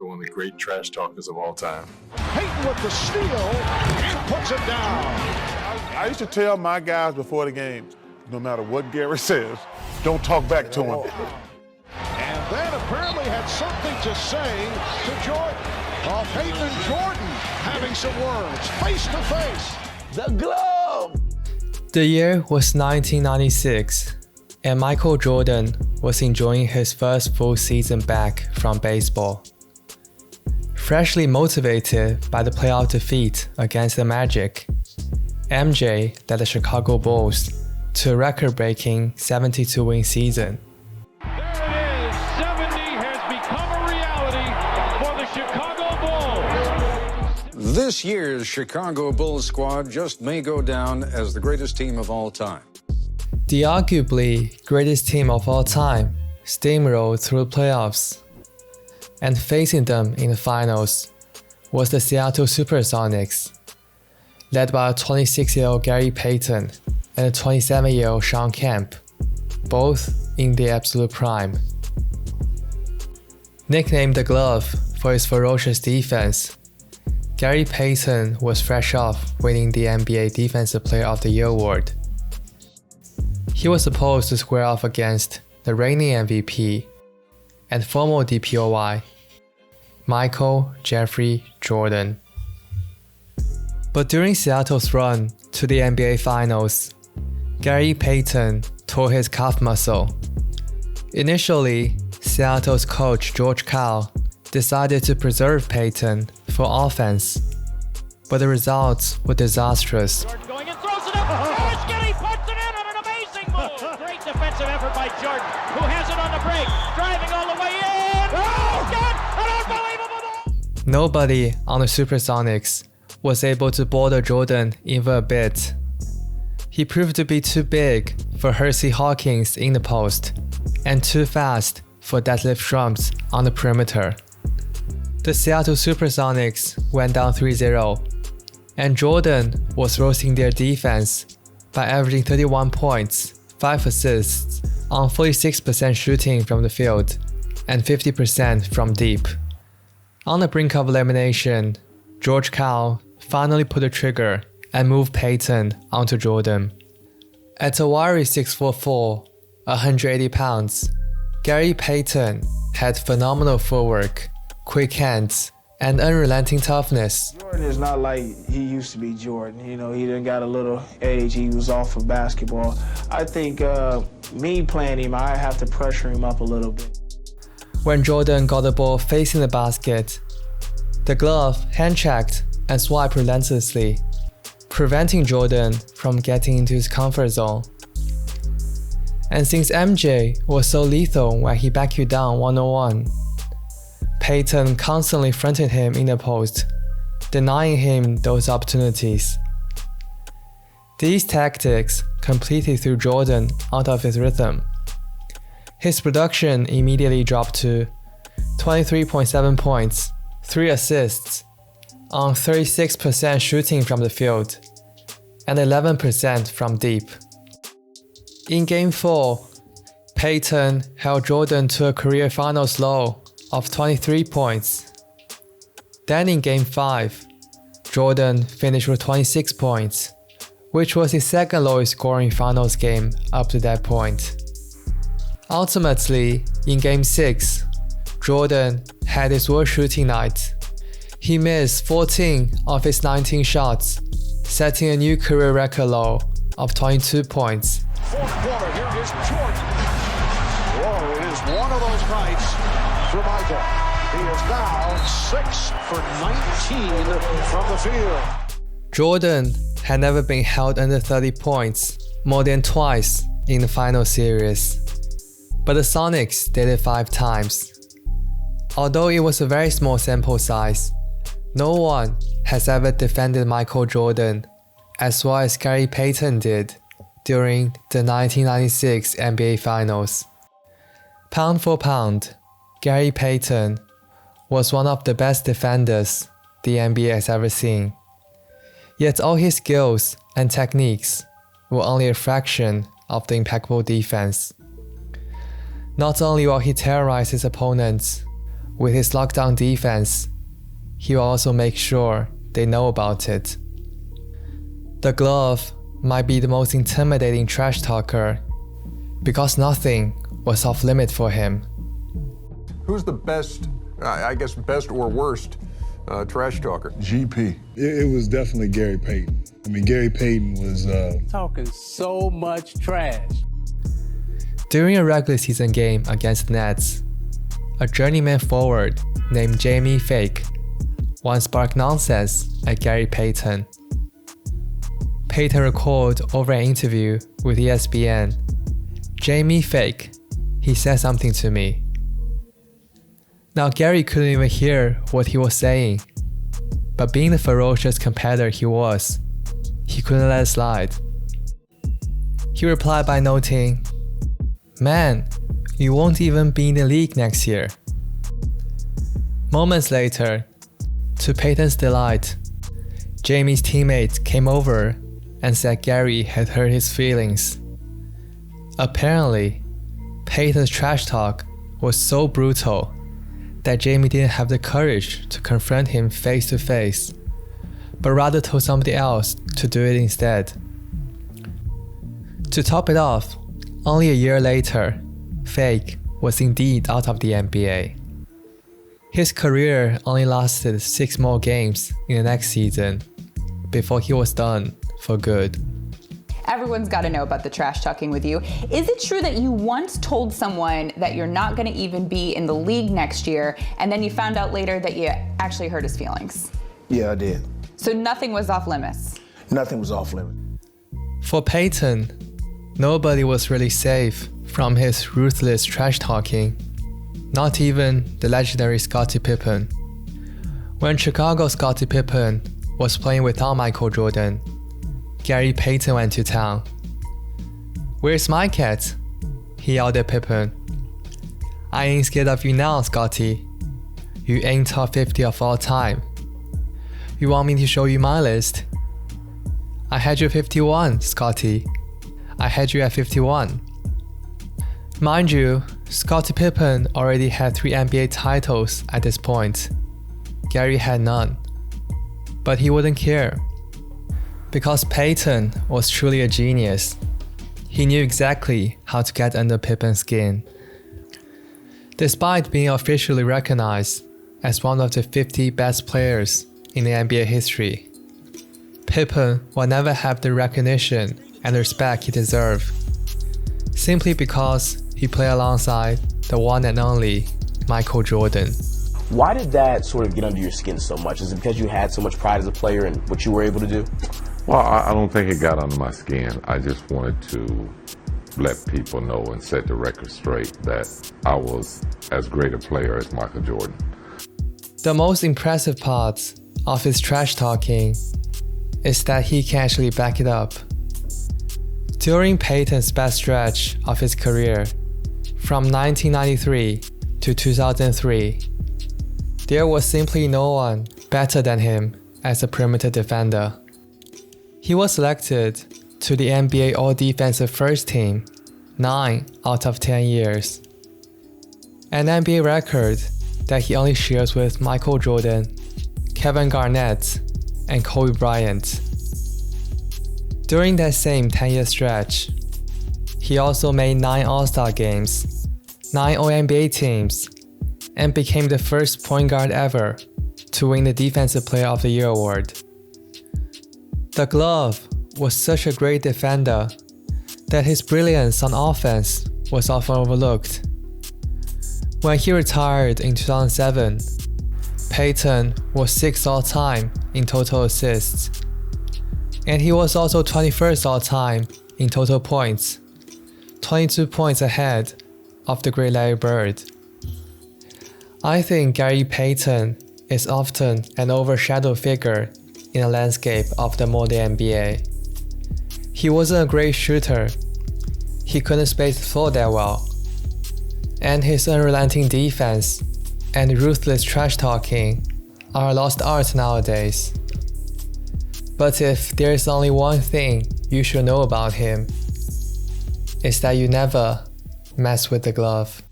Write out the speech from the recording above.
one of the great trash talkers of all time. Payton with the steal and puts it down. I used to tell my guys before the game, no matter what Gary says, don't talk back to him. And then apparently had something to say to Jordan. Payton and Jordan having some words, face to face. The glove! The year was 1996, and Michael Jordan was enjoying his first full season back from baseball. Freshly motivated by the playoff defeat against the Magic, MJ led the Chicago Bulls to a record-breaking 72-win season. There it is, 70 has become a reality for the Chicago Bulls. This year's Chicago Bulls squad just may go down as the greatest team of all time. The arguably greatest team of all time steamrolled through the playoffs, and facing them in the finals was the Seattle Supersonics, led by a 26-year-old Gary Payton and a 27-year-old Shawn Kemp, both in their absolute prime. Nicknamed the Glove for his ferocious defense, Gary Payton was fresh off winning the NBA Defensive Player of the Year award. He was supposed to square off against the reigning MVP and former DPOY, Michael Jeffrey Jordan. But during Seattle's run to the NBA Finals, Gary Payton tore his calf muscle. Initially, Seattle's coach George Karl decided to preserve Payton for offense, but the results were disastrous. Jordan going and throws it up. Oh, Skinny puts it in on an amazing move. Great defensive effort by Jordan, who has it on the break, driving all the way in. Oh, God, an unbelievable ball. Nobody on the Supersonics was able to bother Jordan even a bit. He proved to be too big for Hersey Hawkins in the post and too fast for Detlef Schrempf on the perimeter. The Seattle Supersonics went down 3-0, and Jordan was roasting their defense by averaging 31 points, 5 assists on 46% shooting from the field and 50% from deep. On the brink of elimination, George Karl finally pulled the trigger and moved Payton onto Jordan. At a wiry 6'4", 180 pounds, Gary Payton had phenomenal footwork, quick hands, and unrelenting toughness. Jordan is not like he used to be Jordan. You know, he done got a little age. He was off of basketball. I think me playing him, I have to pressure him up a little bit. When Jordan got the ball facing the basket, the glove hand-checked and swiped relentlessly, preventing Jordan from getting into his comfort zone. And since MJ was so lethal when he backed you down 1-on-1, Payton constantly fronted him in the post, denying him those opportunities. These tactics completely threw Jordan out of his rhythm. His production immediately dropped to 23.7 points, 3 assists, on 36% shooting from the field, and 11% from deep. In Game 4, Payton held Jordan to a career finals low of 23 points. Then in Game 5, Jordan finished with 26 points, which was his second lowest scoring finals game up to that point. Ultimately, in Game 6, Jordan had his worst shooting night. He missed 14 of his 19 shots, setting a new career record low of 22 points. Fourth quarter, here is Jordan. Whoa, it is one of those nights for Michael. He is now 6 for 19 from the field. Jordan had never been held under 30 points more than twice in the final series, but the Sonics did it 5 times. Although it was a very small sample size, no one has ever defended Michael Jordan as well as Gary Payton did during the 1996 NBA Finals. Pound for pound, Gary Payton was one of the best defenders the NBA has ever seen. Yet all his skills and techniques were only a fraction of the impeccable defense. Not only will he terrorize his opponents, with his lockdown defense, he will also make sure they know about it. The glove might be the most intimidating trash talker because nothing was off limit for him. Who's the best, I guess best or worst, trash talker? GP. It was definitely Gary Payton. I mean, Gary Payton was talking so much trash. During a regular season game against the Nets, a journeyman forward named Jamie Fake once sparked nonsense at Gary Payton. Payton recalled over an interview with ESPN, "Jamie Fake, he said something to me." Now Gary couldn't even hear what he was saying, but being the ferocious competitor he was, he couldn't let it slide. He replied by noting, "Man, you won't even be in the league next year." Moments later, to Payton's delight, Jamie's teammate came over and said Gary had hurt his feelings. Apparently, Payton's trash talk was so brutal that Jamie didn't have the courage to confront him face to face, but rather told somebody else to do it instead. To top it off, only a year later, Fake was indeed out of the NBA. His career only lasted 6 more games in the next season before he was done for good. Everyone's got to know about the trash talking with you. Is it true that you once told someone that you're not going to even be in the league next year, and then you found out later that you actually hurt his feelings? Yeah, I did. So nothing was off limits? Nothing was off limits. For Payton, nobody was really safe from his ruthless trash talking, not even the legendary Scottie Pippen. When Chicago's Scottie Pippen was playing without Michael Jordan, Gary Payton went to town. "Where's my cat?" he yelled at Pippen. "I ain't scared of you now, Scottie. You ain't top 50 of all time. You want me to show you my list? I had you at 51, Scottie. I had you at 51. Mind you, Scottie Pippen already had 3 NBA titles at this point. Gary had none. But he wouldn't care. Because Payton was truly a genius. He knew exactly how to get under Pippen's skin. Despite being officially recognized as one of the 50 best players in the NBA history, Pippen will never have the recognition and respect he deserved, simply because he played alongside the one and only Michael Jordan. Why did that sort of get under your skin so much? Is it because you had so much pride as a player in what you were able to do? Well, I don't think it got under my skin. I just wanted to let people know and set the record straight that I was as great a player as Michael Jordan. The most impressive part of his trash talking is that he can actually back it up. During Payton's best stretch of his career, from 1993 to 2003, there was simply no one better than him as a perimeter defender. He was selected to the NBA All-Defensive First Team 9 out of 10 years, an NBA record that he only shares with Michael Jordan, Kevin Garnett, and Kobe Bryant. During that same 10-year stretch, he also made 9 All-Star games, 9 All-NBA teams, and became the first point guard ever to win the Defensive Player of the Year award. The glove was such a great defender that his brilliance on offense was often overlooked. When he retired in 2007, Payton was 6th all-time in total assists, and he was also 21st all-time in total points, 22 points ahead of the great Larry Bird. I think Gary Payton is often an overshadowed figure in the landscape of the modern NBA. He wasn't a great shooter, he couldn't space the floor that well, and his unrelenting defense and ruthless trash talking are a lost art nowadays. But if there is only one thing you should know about him, it's that you never mess with the glove.